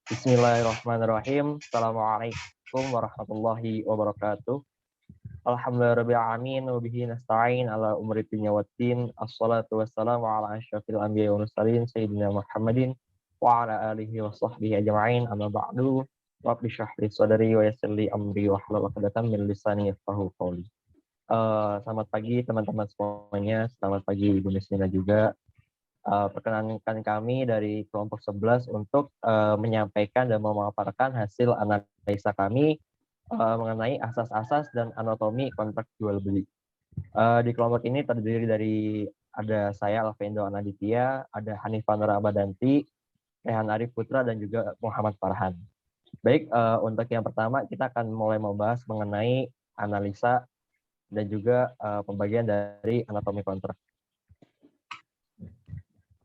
Bismillahirrahmanirrahim. Assalamualaikum warahmatullahi wabarakatuh. Alhamdulillahirrahmanirrahim. Wabihi nasta'in ala umri dunya waddin. Assalatu wassalamu ala asyrafil anbiya wa mursalin Sayyidina Muhammadin wa ala alihi wa sahbihi ajma'in. Amma ba'du. Rabbi shrah li sadri wa yassir li amri wa hlul 'uqdatam min lisani yafqahu qawli. Selamat pagi teman-teman semuanya. Selamat pagi Ibu Nismina juga. Perkenankan kami dari kelompok 11 untuk menyampaikan dan memaparkan hasil analisa kami mengenai asas-asas dan anatomi kontrak jual beli. Di kelompok ini terdiri dari ada saya Alvendo Anaditya, ada Hanifah Nur Abadanti, Rehan Arif Putra, dan juga Muhammad Farhan. Baik, untuk yang pertama kita akan mulai membahas mengenai analisa dan juga pembagian dari anatomi kontrak.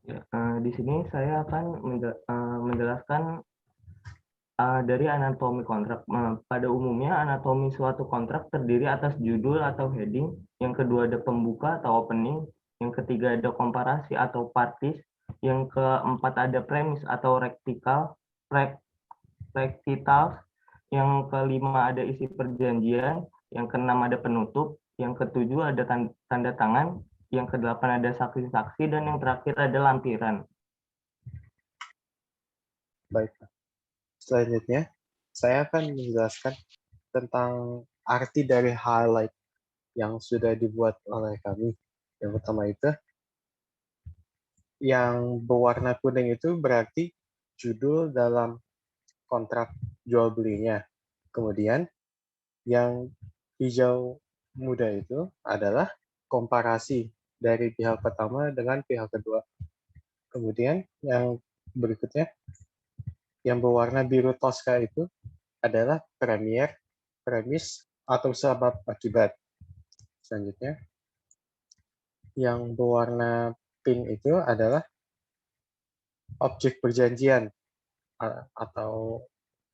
Ya, di sini saya akan menjelaskan dari anatomi kontrak. Pada umumnya anatomi suatu kontrak terdiri atas judul atau heading, yang kedua ada pembuka atau opening, yang ketiga ada komparasi atau partis, yang keempat ada premis atau recitals, yang kelima ada isi perjanjian, yang keenam ada penutup, yang ketujuh ada tanda tangan, yang kedelapan ada saksi-saksi, dan yang terakhir ada lampiran. Baik, selanjutnya saya akan menjelaskan tentang arti dari highlight yang sudah dibuat oleh kami. Yang pertama itu, yang berwarna kuning itu berarti judul dalam kontrak jual belinya. Kemudian yang hijau muda itu adalah komparasi dari pihak pertama dengan pihak kedua. Kemudian yang berikutnya, yang berwarna biru toska itu adalah premis, atau sebab akibat. Selanjutnya, yang berwarna pink itu adalah objek perjanjian, atau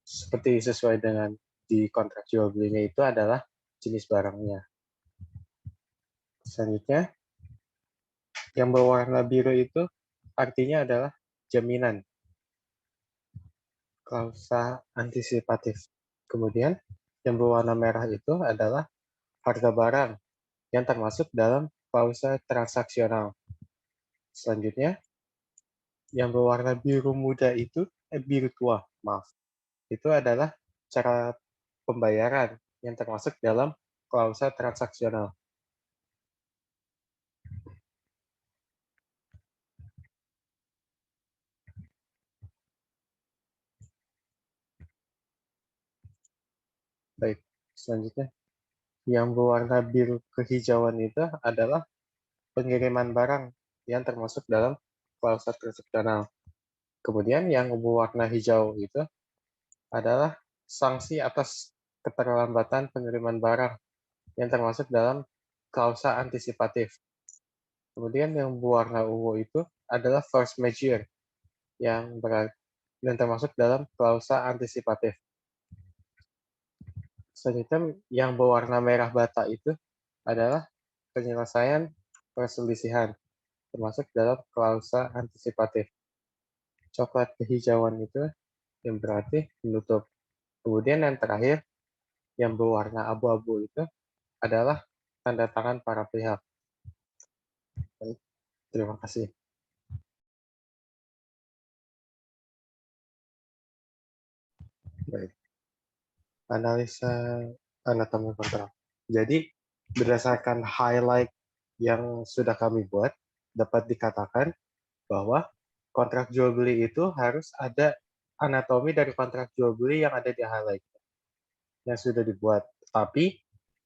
seperti sesuai dengan di kontrak jual belinya itu adalah jenis barangnya. Selanjutnya, yang berwarna biru itu artinya adalah jaminan, klausa antisipatif. Kemudian, yang berwarna merah itu adalah harga barang yang termasuk dalam klausa transaksional. Selanjutnya, yang berwarna biru muda itu, biru tua, maaf. Itu adalah cara pembayaran yang termasuk dalam klausa transaksional. Baik, selanjutnya. Yang berwarna biru kehijauan itu adalah pengiriman barang yang termasuk dalam klausa transaksional. Kemudian yang berwarna hijau itu adalah sanksi atas keterlambatan pengiriman barang yang termasuk dalam klausa antisipatif. Kemudian yang berwarna ungu itu adalah force majeure yang termasuk dalam klausa antisipatif. Selanjutnya yang berwarna merah bata itu adalah penyelesaian perselisihan termasuk dalam klausa antisipatif. Coklat kehijauan itu yang berarti menutup. Kemudian yang terakhir, yang berwarna abu-abu itu adalah tanda tangan para pihak. Baik, terima kasih. Baik. Analisa anatomi kontrak. Jadi, berdasarkan highlight yang sudah kami buat, dapat dikatakan bahwa kontrak jual beli itu harus ada anatomi dari kontrak jual beli yang ada di highlight yang sudah dibuat. Tapi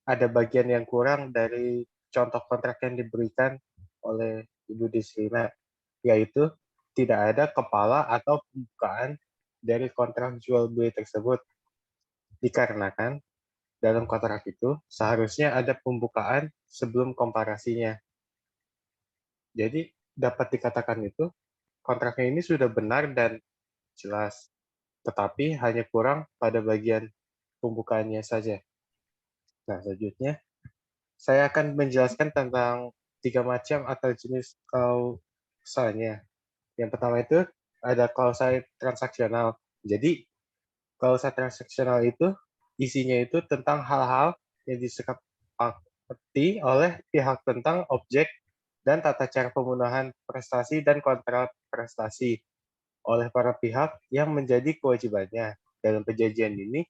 ada bagian yang kurang dari contoh kontrak yang diberikan oleh Ibu Disrina, yaitu tidak ada kepala atau pembukaan dari kontrak jual beli tersebut. Dikarenakan dalam kontrak itu seharusnya ada pembukaan sebelum komparasinya. Jadi dapat dikatakan itu kontraknya ini sudah benar dan jelas, tetapi hanya kurang pada bagian pembukaannya saja. Nah, selanjutnya saya akan menjelaskan tentang 3 macam atau jenis klausalnya. Yang pertama itu ada klausa transaksional, Jadi klausa transaksional itu isinya itu tentang hal-hal yang disepakati oleh pihak tentang objek dan tata cara pemenuhan prestasi dan kontrak prestasi oleh para pihak yang menjadi kewajibannya. Dalam perjanjian ini,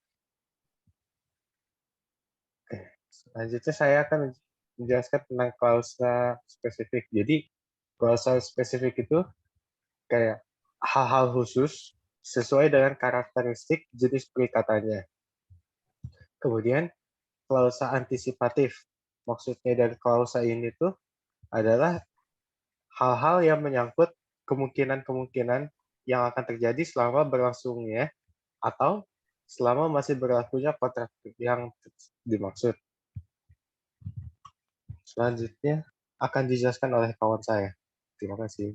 selanjutnya saya akan menjelaskan tentang klausa spesifik. Jadi, klausa spesifik itu kayak hal-hal khusus sesuai dengan karakteristik jenis perikatannya. Kemudian, klausa antisipatif. Maksudnya dari klausa ini tuh adalah hal-hal yang menyangkut kemungkinan-kemungkinan yang akan terjadi selama berlangsungnya atau selama masih berlakunya kontrak yang dimaksud. Selanjutnya akan dijelaskan oleh kawan saya. Terima kasih.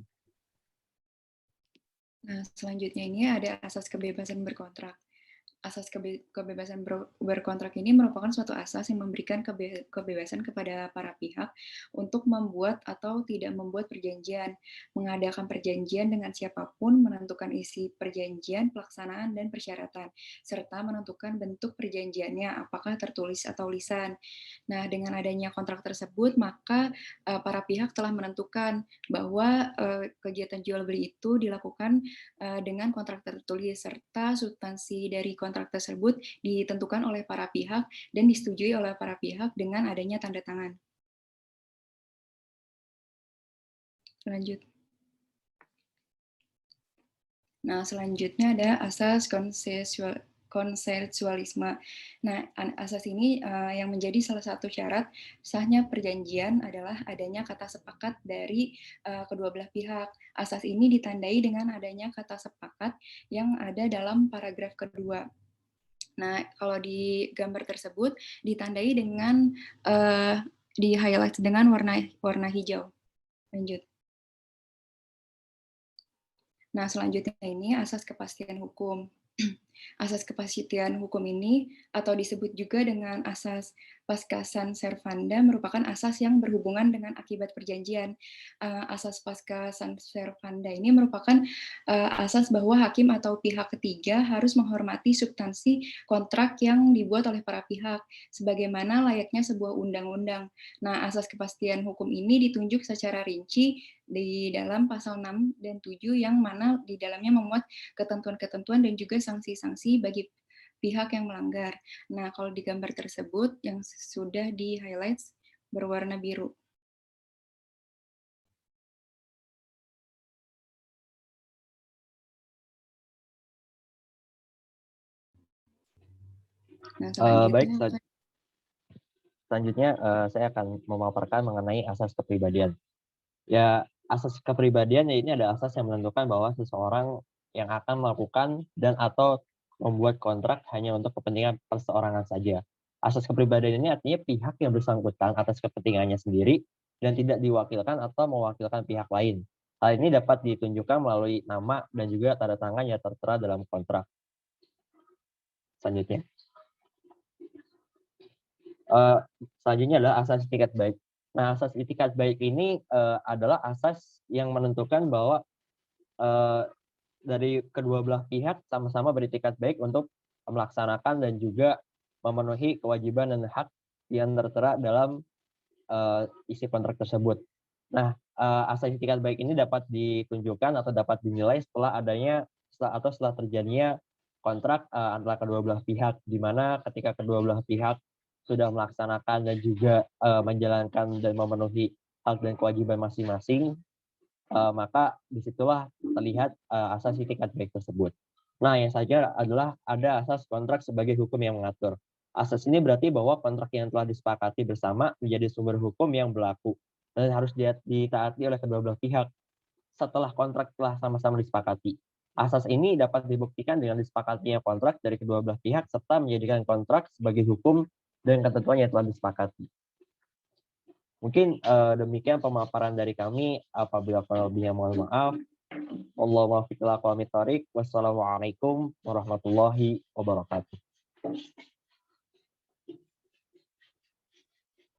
Nah, selanjutnya ini ada asas kebebasan berkontrak. Asas kebebasan berkontrak ini merupakan suatu asas yang memberikan kebebasan kepada para pihak untuk membuat atau tidak membuat perjanjian, mengadakan perjanjian dengan siapapun, menentukan isi perjanjian, pelaksanaan, dan persyaratan, serta menentukan bentuk perjanjiannya, apakah tertulis atau lisan. Nah, dengan adanya kontrak tersebut, maka para pihak telah menentukan bahwa kegiatan jual beli itu dilakukan dengan kontrak tertulis, serta substansi dari kontrak tersebut ditentukan oleh para pihak dan disetujui oleh para pihak dengan adanya tanda tangan. Lanjut. Nah, selanjutnya ada asas konsensualisme. Nah, asas ini yang menjadi salah satu syarat sahnya perjanjian adalah adanya kata sepakat dari kedua belah pihak. Asas ini ditandai dengan adanya kata sepakat yang ada dalam paragraf kedua. Nah, kalau di gambar tersebut ditandai dengan di highlight dengan warna hijau. Lanjut. Nah, selanjutnya ini asas kepastian hukum. Asas kepastian hukum ini atau disebut juga dengan asas paskasan servanda merupakan asas yang berhubungan dengan akibat perjanjian. Asas paskasan servanda ini merupakan asas bahwa hakim atau pihak ketiga harus menghormati substansi kontrak yang dibuat oleh para pihak sebagaimana layaknya sebuah undang-undang. Nah, asas kepastian hukum ini ditunjuk secara rinci di dalam pasal 6 dan 7 yang mana di dalamnya memuat ketentuan-ketentuan dan juga sanksi-sanksi bagi pihak yang melanggar. Nah, kalau di gambar tersebut yang sudah di highlight berwarna biru. Nah, selanjutnya saya akan memaparkan mengenai asas kepribadian. Ya, asas kepribadian ini ada asas yang menentukan bahwa seseorang yang akan melakukan dan atau membuat kontrak hanya untuk kepentingan perseorangan saja. Asas kepribadian ini artinya pihak yang bersangkutan atas kepentingannya sendiri dan tidak diwakilkan atau mewakilkan pihak lain. Hal ini dapat ditunjukkan melalui nama dan juga tanda tangan yang tertera dalam kontrak. Selanjutnya. Selanjutnya adalah asas itikat baik. Nah, asas itikat baik ini adalah asas yang menentukan bahwa dari kedua belah pihak sama-sama beritikat baik untuk melaksanakan dan juga memenuhi kewajiban dan hak yang tertera dalam isi kontrak tersebut. Nah, asas itikat baik ini dapat ditunjukkan atau dapat dinilai setelah terjadinya kontrak antara kedua belah pihak, di mana ketika kedua belah pihak sudah melaksanakan dan juga menjalankan dan memenuhi hak dan kewajiban masing-masing, maka disitulah terlihat asas itikat baik tersebut. Nah, yang saja adalah ada asas kontrak sebagai hukum yang mengatur. Asas ini berarti bahwa kontrak yang telah disepakati bersama menjadi sumber hukum yang berlaku dan harus ditaati oleh kedua belah pihak setelah kontrak telah sama-sama disepakati. Asas ini dapat dibuktikan dengan disepakatinya kontrak dari kedua belah pihak serta menjadikan kontrak sebagai hukum dan ketentuan yang telah disepakati. Mungkin demikian pemaparan dari kami. Apabila kurang mohon maaf. Wallahu muwaffiq ila aqwamit thoriq. Wassalamualaikum warahmatullahi wabarakatuh.